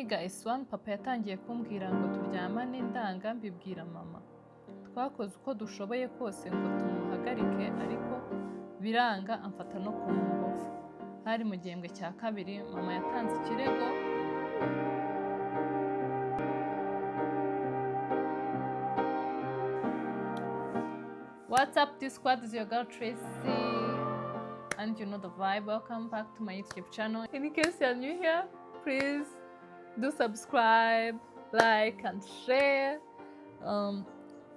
niga S1 papa yatangiye kumbwira ngo turyamane ndanga mbibwira mama. Twakoze uko dushoboye kose ngo tumuhagarike ariko biranga amfata no ku nkovu. Hari mu gihembwe cya kabiri mama yatanze ikirego What's up, this squad? Is your girl Tracy, and you know the vibe. Welcome back to my YouTube channel. In case you're new here, please do subscribe, like and share.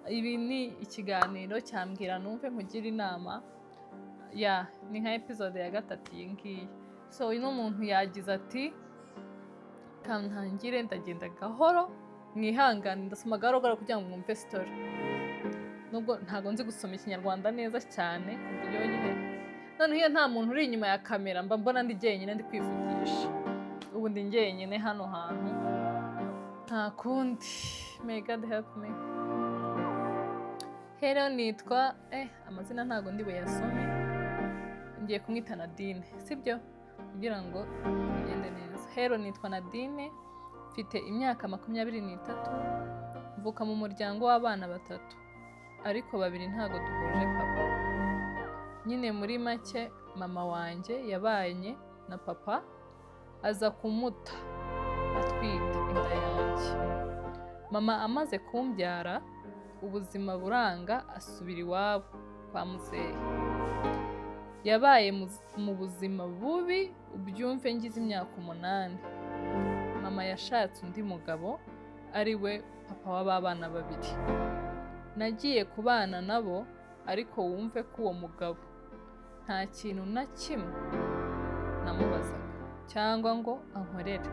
Ibi ni ikiganiro cyambwira numve nkugira inama. Ni nka episode ya gatatu yingiye. So ino muntu yagize ati kantangire ndagenda gahoro mwihangane ndasoma gahoro kugira ngo mwumve story. Nubwo ntago nzi gusoma ikinyarwanda neza cyane kuburyo nyine none iyo nta muntu uri inyuma ya kamera mba mbona ndi jyenyine ndi kwivugisha. Ubu ndi jyenyine hano hantu nta kundi. May God help me. Hello, nitwa amazina ntago ndi buyasome. Ngiye kumwita Nadine, sibyo? Kugira ngo bigende neza. Hello, nitwa Nadine, mfite imyaka 23, mvuka mu muryango w'abana batatu, ariko babiri ntago duhuje papa. Nyine muri make mama wanjye yabanye na papa aza kumuta atwite inda yanjye. Mama amaze kumbyara ubuzima buranga asubira iwabo kwa muzehe. Yabaye mu buzima bubi ubyumve ngize imyaka 8. Mama yashatse undi mugabo ari we papa w'abana babiri. Nagiye kubana nabo ariko wumve ko uwo mugabo nta kintu na kimwe namubazaga cyangwa ngo ankorere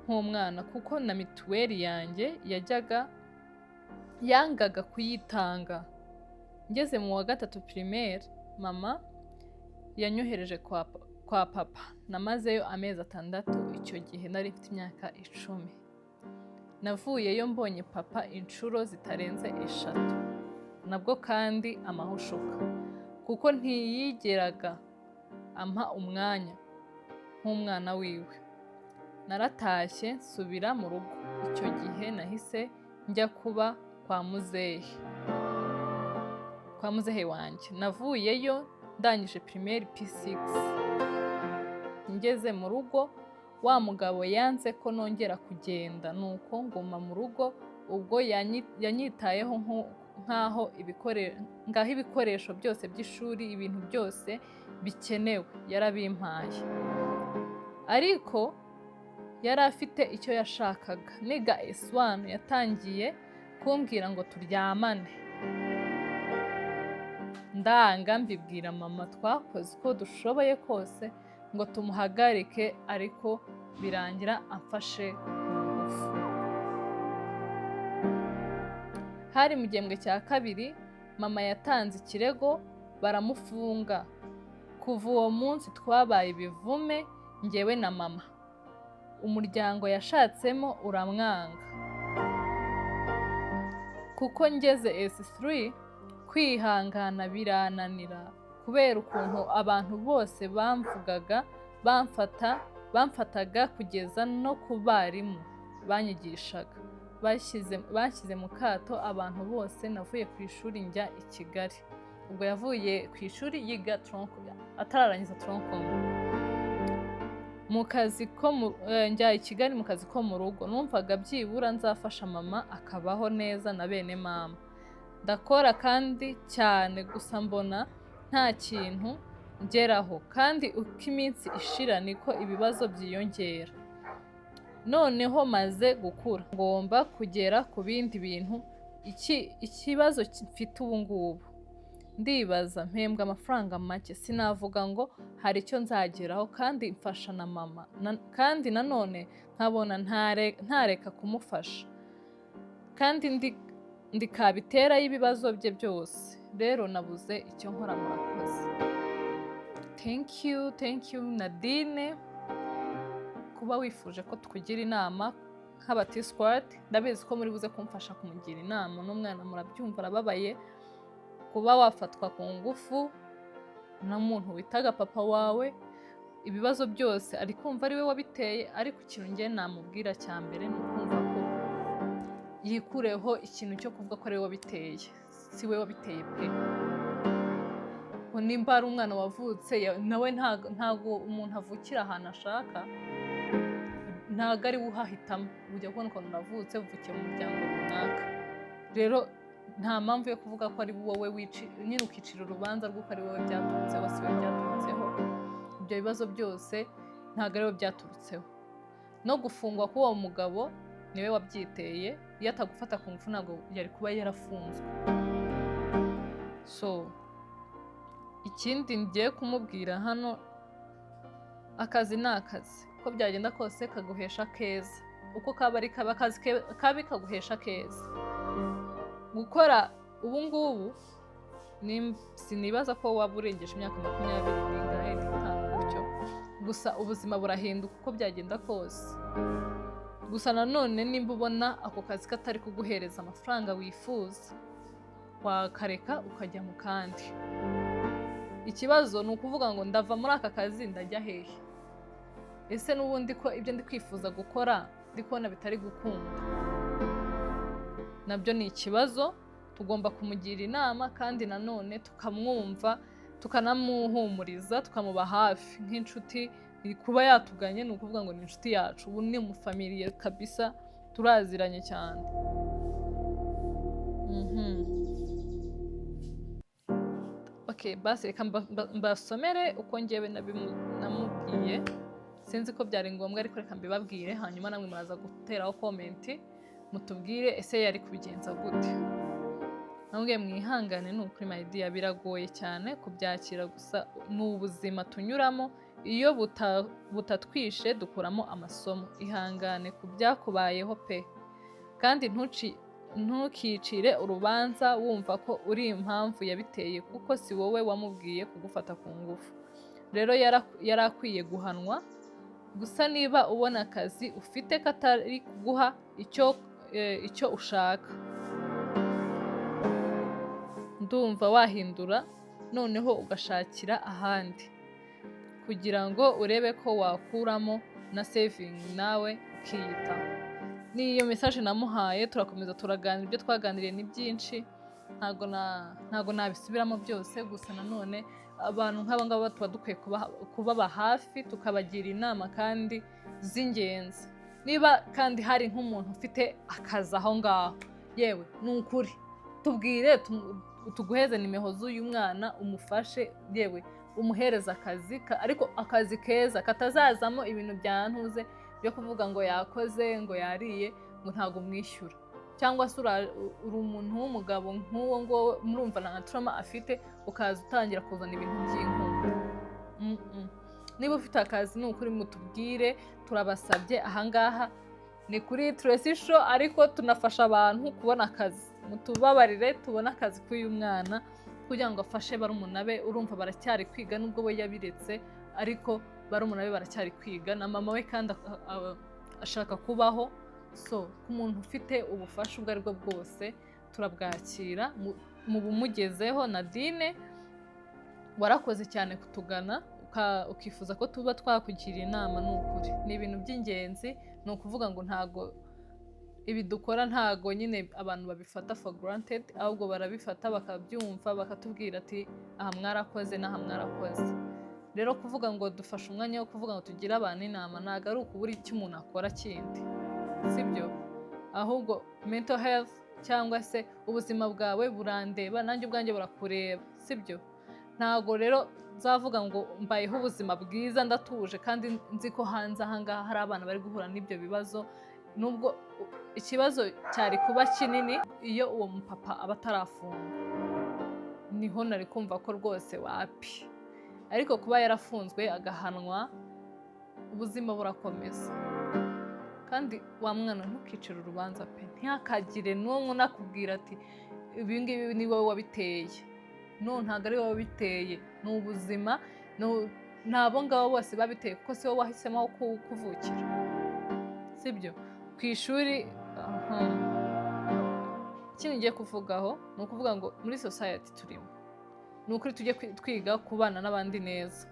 nk'umwana, kuko na mituweli yanjye yangaga kuyitanga. Ngeze mu wa 3 primaire mama yanyohereje kwa papa. Namazeyo amezi 6. Icyo gihe nari mfite imyaka 10. Navuyeyo mbonye papa inshuro zitarenze 3, nabwo kandi amahushuka, kuko ntiyigeraga ampa umwanya nk'umwana wiwe. Naratashye nsubira mu rugo. Icyo gihe nahise njya kuba kwa muzehe wanjye. Navuyeyo ndangije primaire P6. Ngeze mu rugo wa mugabo yanze ko nongera kugenda, nuko nguma mu rugo. Ubwo yanyitayeho nkaho ibikoresho byose by'ishuri, ibintu byose bikenewe yarabimpaye, ariko yari afite icyo yashakaga. Niga S1 yatangiye kumbwira ngo turyamane ndanga mbibwira mama. Twakoze uko dushoboye kose ngo tumuhagarike ariko birangira amfashe ku ngufu. Hari mu gihembwe cya kabiri mama yatanze ikirego baramufunga. Kuva uwo munsi twabaye ibivume njyewe na mama. Umuryango yashatsemo uramwanga, kuko ngeze S3 kwihangana birananira kubera ukuntu abantu bose bamfataga kugeza no ku barimu banyigishaga. Bashyize mu kato abantu bose. Navuye ku ishuri njya i Kigali. Ubwo yavuye ku ishuri yiga atararangiza tronkomo. Mu kazi ko njya i Kigali mu kazi ko mu rugo. Numvaga byibura nzafasha mama akabaho neza na bene mama. Ndakora kandi cyane, gusa mbona nta kintu ngeraho, kandi uko iminsi ishira niko ibibazo byiyongera. Noneho maze gukura ngomba kugera ku bindi bintu. Ikibazo mfite ubu ngubu, ndibaza mpembwa amafaranga make, sinavuga ngo hari icyo nzageraho, kandi mfasha na mama, kandi nanone nkabona ntareka kumufasha, kandi ndikabitera y'ibibazo bye byose. Rero nabuze icyo nkora. Murakoze. Thank you Nadine kuba wifuje ko tukugira inama nk'abati squad. Ndabizi ko muri buze kumfasha kumugira inama. N'umwana murabyumva arababaye kuba wafatwa ku ngufu n'umuntu witaga papa wawe, ibibazo byose ari kumva ari we wabiteye, ariko ikintu njye namubwira cya mbere ni ukumva ko yikureho ikintu cyo kuvuga ko ari we wabiteye. Si we wabiteye pe. Nimba ari umwana wavutse nawe ntago umuntu avukira ahantu ashaka, ntago ari we uhahitamo. Ujya kubona ukuntu navutse uvukiye mu muryango runaka, rero nta mpamvu yo kuvuga ko ari wowe nyine ukicira urubanza rw'uko ari wowe byaturutseho. Si we byaturutseho. Ibyo bibazo byose ntago ari we byaturutseho. No gufungwa k'uwo mugabo niwe wabyiteye. Iyo atagufata ku ngufu ntabwo yari kuba yarafunzwe. So ikindi ngiye kumubwira hano, akazi ni akazi, uko byagenda kose kaguhesha keza. Uko kaba ari kabi, akazi kabi kaguhesha keza. Gukora ubu ngubu sinibaza ko waba urengeje imyaka 25 gutyo, gusa ubuzima burahinduka uko byagenda kose. Gusa nanone nimba ubona ako kazi katari kuguhereza amafaranga wifuza, wakareka ukajya mu kandi. Ikibazo ni ukuvuga ngo ndava muri aka kazi ndajya hehe? Ese n'ubundi ko ibyo ndi kwifuza gukora ndi kubona bitari gukunda? Nabyo ni ikibazo. Tugomba kumugira inama kandi nanone tukamwumva, tukanamuhumuriza, tukamuba hafi nk'inshuti. Kuba yatuganye ni ukuvuga ngo ni inshuti yacu, ubu ni umufamiliye kabisa, turaziranye cyane. Okay, basi reka mbasomere uko njyewe namubwiye. Sinzi ko byari ngombwa, ariko reka mbibabwire, hanyuma namwe muraza guteraho komenti mutubwire ese yari kubigenza gute. Namubwiye mwihangane, ni ukuri my dear, biragoye cyane kubyakira, gusa ni ubuzima tunyuramo. Iyo butatwishe dukuramo amasomo. Ihangane ku byakubayeho pe, kandi ntukicire urubanza wumva ko uri impamvu yabiteye, kuko si wowe wamubwiye kugufata ku ngufu. Rero yari akwiye guhanwa. Gusa niba ubona akazi ufite katari kuguha icyo ushaka, ndumva wahindura noneho ugashakira ahandi, kugira ngo urebe ko wakuramo na saving nawe ukiyitaho. Niyo message namuhaye, turakomeza turaganira. Ibyo twaganiriye ni byinshi, ntago nabisubiramo byose. Gusa nanone abantu nk'aba ngaba tuba dukwiye kubaba hafi, tukabagira inama kandi z'ingenzi. Niba kandi hari nk'umuntu ufite akazi aho ngaho, yewe ni ukuri tubwire, tuguheze nimero z'uyu mwana, umufashe, yewe umuhereza akazi, ariko akazi keza katazazamo ibintu byantuze byo kuvuga ngo yakoze, ngo yariye, ngo ntago mwishyura. Cyangwa se uri umuntu w'umugabo nk'uwo ngo murumva na trauma afite, ukaza utangira kuzana ibintu by'inkunda. Niba ufite akazi ni ukuri mutubwire, turabasabye. Ahangaha ni kuri Tracy Show, ariko tunafasha abantu kubona akazi. Mutubabarire tubona akazi k'uyu mwana kugira ngo afashe barumuna be. Urumva baracyari kwiga, nubwo we yabiretse, ariko barumuna be baracyari kwiga, na mama we kandi ashaka kubaho. So ku muntu ufite ubufasha ubwo aribwo bwose turabwakira, mu bumugezeho. Nadine, warakoze cyane kutugana ukifuza ko tuba twakugira inama. Ni ukuri ni ibintu by'ingenzi. Ni ukuvuga ngo ntago ibi dukora ntago nyine abantu babifata for granted, ahubwo barabifata bakabyumva, bakatubwira ati aha mwarakoze n'aha mwarakoze. Rero kuvuga ngo dufashe umwanya wo kuvuga ngo tugire abantu inama, ntago ari ukubura icyo umuntu akora kindi, sibyo? Ahubwo mental health cyangwa se ubuzima bwawe burandeba, nanjye ubwanjye burakureba, sibyo? Ntago rero zavuga ngo mbayeho ubuzima bwiza ndatuje kandi nzi ko hanze ahangaha hari abana bari guhura n'ibyo bibazo. Nubwo ikibazo cyari kuba kinini iyo uwo mupapa aba atarafunga, niho nari kumva ko rwose wapi. Ariko kuba yarafunzwe agahanwa, ubuzima burakomeza. Kandi wa mwana ntukicire urubanza pe, ntihakagire n'umwe unakubwira ati ibi ngibi ni wowe wabiteye. No, ntabwo ari wowe wabiteye, ni ubuzima. Nabo ngabo bose babiteye, kuko si wowe wahisemo kuvukira, sibyo? Ku ishuri ikintu ngiye kuvugaho ni ukuvuga ngo muri society turimo, ni ukuri tujye twiga kubana n'abandi neza.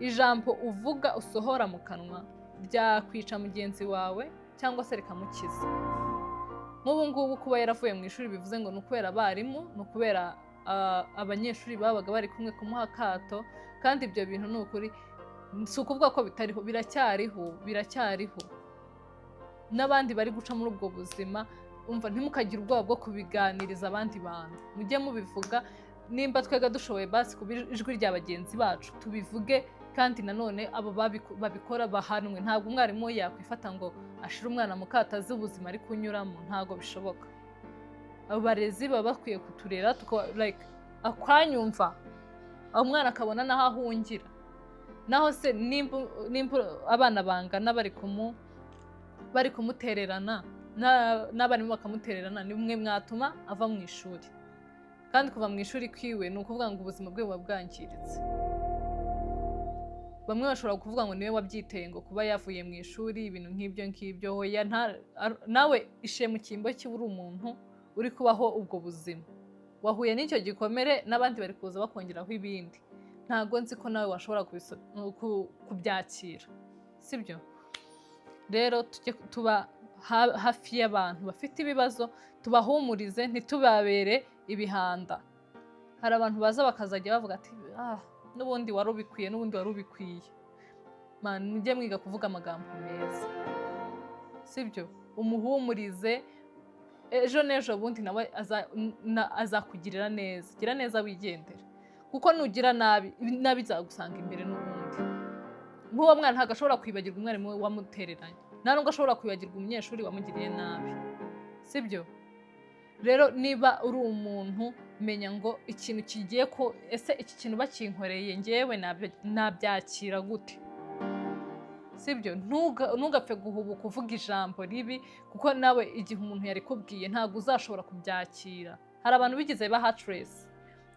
ijambo uvuga usohora mu kanwa ryakwica mugenzi wawe cyangwa se rikamukiza. Nk'ubu ngubu kuba yaravuye mu ishuri bivuze ngo ni ukubera abarimu, ni ukubera abanyeshuri babaga bari kumwe kumuha akato, kandi ibyo bintu ni ukuri si ukuvuga ko bitariho, biracyariho n'abandi bari guca muri ubwo buzima. Umva, ntimukagire ubwoba bwo kubiganiriza abandi bantu, mujye mubivuga. Nimba twega dushoboye basi kuba ijwi rya bagenzi bacu tubivuge, kandi nanone abo babikora bahanwe. Ntabwo umwarimu yakwifata ngo ashire umwana mu kato azi ubuzima ari kunyuramo, ntabwo bishoboka. Abo barezi baba bakwiye kuturera akanyumva, umwana akabona naho ahungira. Naho se nimba abana bangana bari kumutererana n'abarimu bakamutererana, ni mwe mwatuma ava mu ishuri. Kandi kuva mu ishuri kwiwe ni ukuvuga ngo ubuzima bwe buba bwangiritse. Bamwe bashobora kuvuga ngo niwe wabyiteye, ngo kuba yavuye mu ishuri, ibintu nk'ibyo ngibyo. Hoya, nawe ishe mu cyimbo cye uri umuntu uri kubaho ubwo buzima. Wahuye n'icyo gikomere, n'abandi bari kuza bakongeraho ibindi. Ntago nzi ko nawe washobora kubyakira, sibyo? Rero tujye tuba hafi y'abantu bafite ibibazo, tubahumurize, ntitubabere ibihanda. Hari abantu baza bakazajya bavuga ati n'ubundi wari ubikwiye. Mujye mwiga kuvuga amagambo meza, sibyo? Umuhumurize, ejo n'ejo bundi nawe azakugirira neza. Gira neza wigendere, kuko nugira nabi bizagusanga imbere n'ubundi. Nk'uwo mwana ntabwo ashobora kwibagirwa umwarimu we wamutereranye, nta nubwo ashobora kwibagirwa umunyeshuri wamugiriye nabi, sibyo? Rero niba uri umuntu, menya ngo ikintu kigiye ko ese iki kintu bakinkoreye ngewe nabyakira gute, sibyo? Ntugapfe guhubuka uvuga ijambo ribi, kuko nawe igihe umuntu yari kubwiye ntabwo uzashobora kubyakira. Hari abantu bigize ba heartless,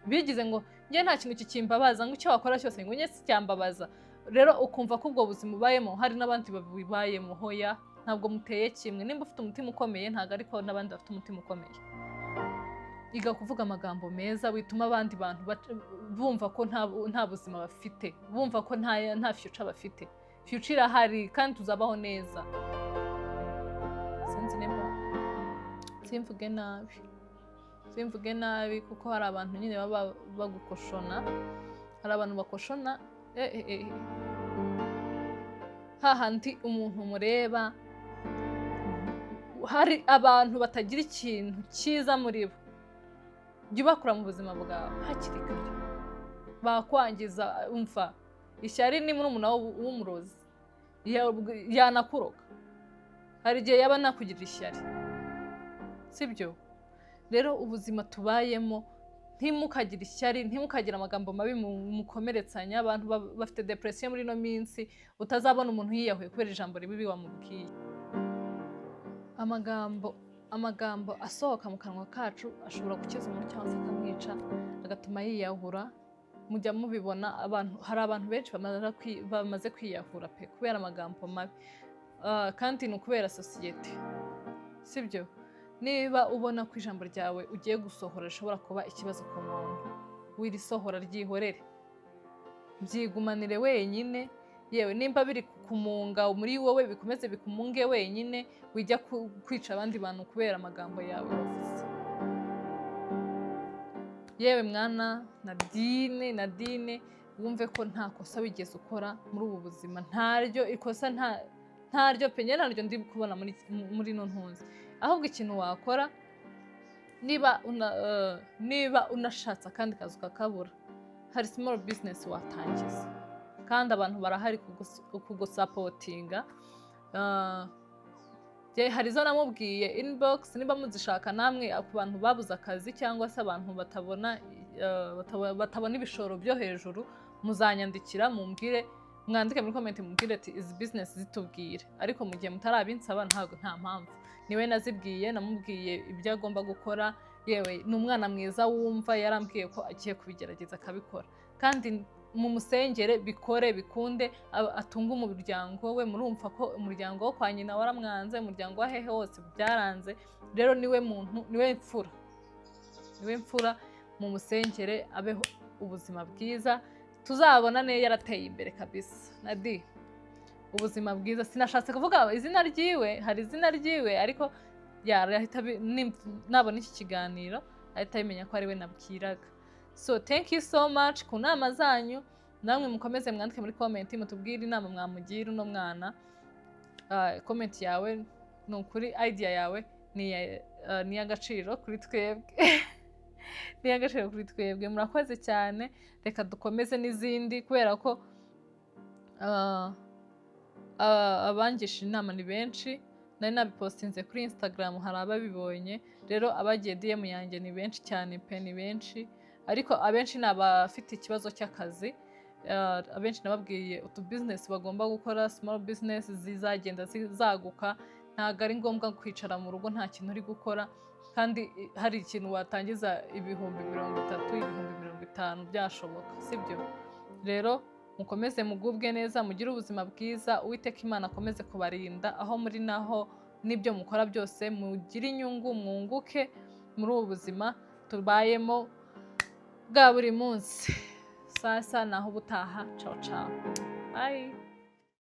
bigize ngo nge nta kintu kikimbabaza, ngo icyo wakora cyose ngo nge sicyambabaza. Rero ukumva ko ubwo buzima ubayemo hari n'abandi babibayemo. Hoya, ntabwo muteye kimwe. Nimba ufite umutima ukomeye, ntabwo ariko n'abandi bafite umutima ukomeye. Iga kuvuga amagambo meza, wituma abandi bantu bumva ko nta buzima bafite, bumva ko nta future bafite. Future irahari kandi tuzabaho neza. Sinzi nimba simvuge nabi kuko hari abantu nyine baba bagukoshona. Hari abantu bakoshona hahandi umuntu mureba. Hari abantu batagira ikintu cyiza muri bo. Jya ubakura mu buzima bwawe hakiri kare, bakwangiza. Umva, ishyari ni murumuna w'umurozi, yanakuroga. Hari igihe yaba nakugirira ishyari, sibyo? Rero ubuzima tubayemo, ntimukagire ishyari, ntimukagire amagambo mabi mukomeretsanya. Abantu bafite depression muri ino minsi, utazabona umuntu yiyahuye kubera ijambo ribi wamubwiye. Amagambo asohoka mu kanwa kacu ashobora gukiza umuntu cyangwa se akamwica, agatuma yiyahura. Mujya mubibona, hari abantu benshi bamaze kwiyahura pe kubera amagambo mabi. Kandi ni ukubera sosiyete, sibyo? Niba ubona ko ijambo ryawe ugiye gusohora rishobora kuba ikibazo ku muntu, wirisohora, ryihorere, byigumanire wenyine. Yewe nimba biri kumunga muri wowe, bikomeze bikumunge wenyine, wijya kwica abandi bantu kubera amagambo yawe wavuze. Yewe mwana Nadine, wumve ko nta kosa wigeze ukora muri ubu buzima. Ntaryo ikosa, ntaryo pe, naryo ndi kubona muri no ntunzi. Ahubwo ikintu wakora, niba unashatse akandi kazi ukakabura, hari small business watangiza, kandi abantu barahari kugusapotinga. Hari izo namubwiye inbox, niba muzishaka namwe ku bantu babuze akazi cyangwa se abantu batabona ibishoro byo hejuru, muzanyandikira mumbwire, mwandike muri comment mumbwire ati izi business zitubwire. Ariko mu gihe mutarabinsaba nta mpamvu, niwe nazibwiye, namubwiye ibyo agomba gukora. Yewe ni umwana mwiza wumva, yarambwiye ko agiye kubigerageza akabikora, kandi mu musengere bikore bikunde, atunga umuryango we. Murumva ko umuryango wo kwa nyina waramwanze, umuryango wa hehe wose byaranze. Rero niwe mfura mu musengere, abeho ubuzima bwiza. tuzabonane yarateye imbere kabisa. Nadi, ubuzima bwiza. Sinashatse kuvuga izina ryiwe, hari izina ryiwe ariko yarahita nabona iki kiganiro ahita bimenya ko ari we nabwiraga. So thank you so much ku nama zanyu, namwe mukomeze mwandike muri comment mutubwire inama mwamugira uno mwana. Comment yawe ni ukuri, idea yawe ni agaciro kuri twebwe. Ni agaciro kuri twebwe. Murakoze cyane, reka dukomeze n'izindi kubera ko abangisha inama ni benshi. Nari nabipostinze kuri Instagram, hari ababibonye, rero abagiye DM yanjye ni benshi cyane pe, ni benshi, ariko abenshi ni abafite ikibazo cy'akazi. Abenshi nababwiye utu business bagomba gukora, small business zizagenda zizaguka, ntabwo ari ngombwa kwicara mu rugo nta kintu uri gukora, kandi hari ikintu watangiza 30,000 50,000 byashoboka, sibyo? Rero mukomeze mugubwe neza, mugire ubuzima bwiza, Uwiteka Imana akomeze kubarinda aho muri naho n'ibyo mukora byose, mugire inyungu, mwunguke muri ubu buzima tubayemo bwa buri munsi. Sasa naho ubutaha, ciao ciao, bye.